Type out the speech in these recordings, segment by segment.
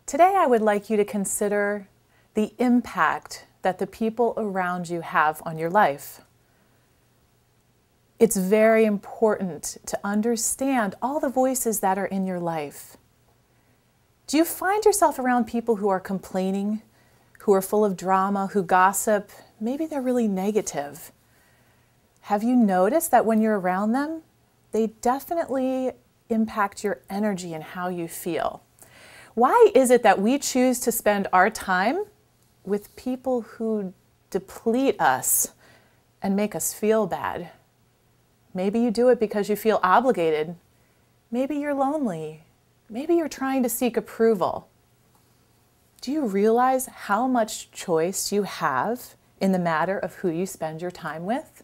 Today I would like you to consider the impact that the people around you have on your life. It's very important to understand all the voices that are in your life. Do you find yourself around people who are complaining, who are full of drama, who gossip? Maybe they're really negative. Have you noticed that when you're around them, they definitely impact your energy and how you feel? Why is it that we choose to spend our time with people who deplete us and make us feel bad? Maybe you do it because you feel obligated. Maybe you're lonely. Maybe you're trying to seek approval. Do you realize how much choice you have in the matter of who you spend your time with?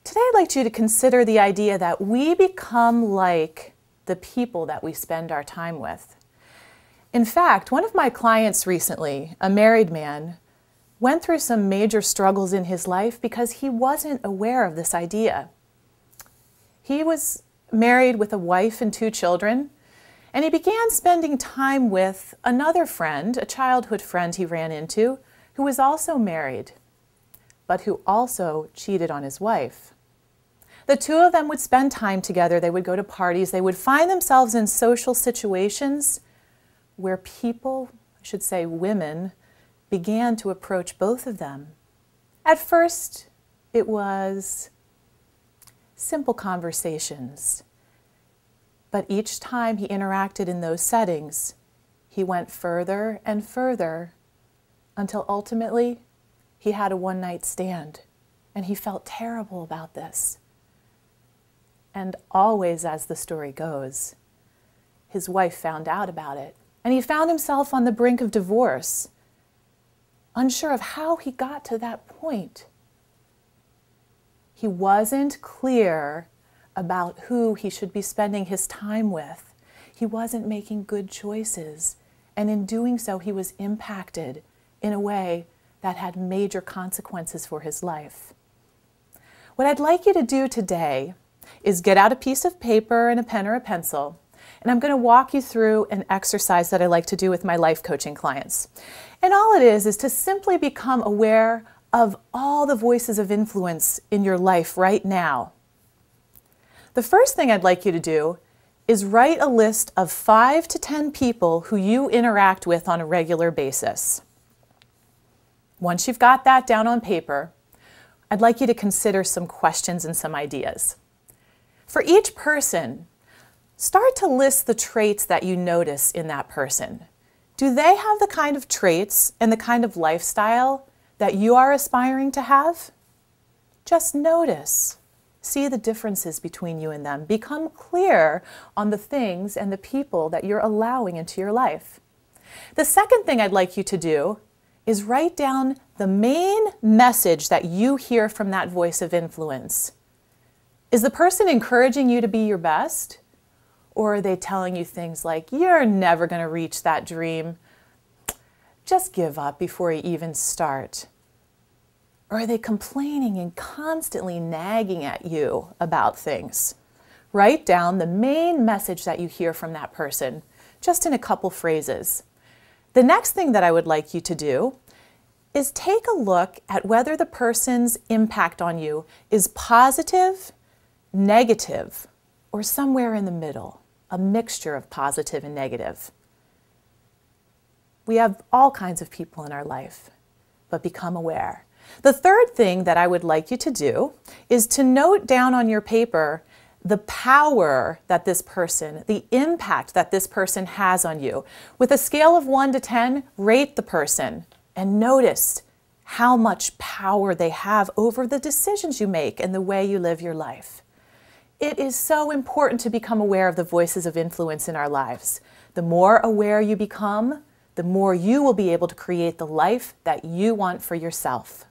Today I'd like you to consider the idea that we become like the people that we spend our time with. In fact, one of my clients recently, a married man, went through some major struggles in his life because he wasn't aware of this idea. He was married with a wife and 2 children, and he began spending time with another friend, a childhood friend he ran into, who was also married, but who also cheated on his wife. The 2 of them would spend time together, they would go to parties, they would find themselves in social situations where people, I should say women, began to approach both of them. At first, it was simple conversations, but each time he interacted in those settings, he went further and further until ultimately he had a one-night stand, and he felt terrible about this. And always, as the story goes, his wife found out about it, and he found himself on the brink of divorce, unsure of how he got to that point. He wasn't clear about who he should be spending his time with. He wasn't making good choices, and in doing so, he was impacted in a way that had major consequences for his life. What I'd like you to do today is get out a piece of paper and a pen or a pencil, and I'm going to walk you through an exercise that I like to do with my life coaching clients. And all it is to simply become aware of all the voices of influence in your life right now. The first thing I'd like you to do is write a list of 5 to 10 people who you interact with on a regular basis. Once you've got that down on paper, I'd like you to consider some questions and some ideas. For each person, start to list the traits that you notice in that person. Do they have the kind of traits and the kind of lifestyle that you are aspiring to have? Just notice. See the differences between you and them. Become clear on the things and the people that you're allowing into your life. The second thing I'd like you to do is write down the main message that you hear from that voice of influence. Is the person encouraging you to be your best? Or are they telling you things like, you're never going to reach that dream? Just give up before you even start. Or are they complaining and constantly nagging at you about things? Write down the main message that you hear from that person, just in a couple phrases. The next thing that I would like you to do is take a look at whether the person's impact on you is positive, negative, or somewhere in the middle, a mixture of positive and negative. We have all kinds of people in our life, but become aware. The third thing that I would like you to do is to note down on your paper the power that this person, the impact that this person has on you. With a scale of 1 to 10, rate the person and notice how much power they have over the decisions you make and the way you live your life. It is so important to become aware of the voices of influence in our lives. The more aware you become, the more you will be able to create the life that you want for yourself.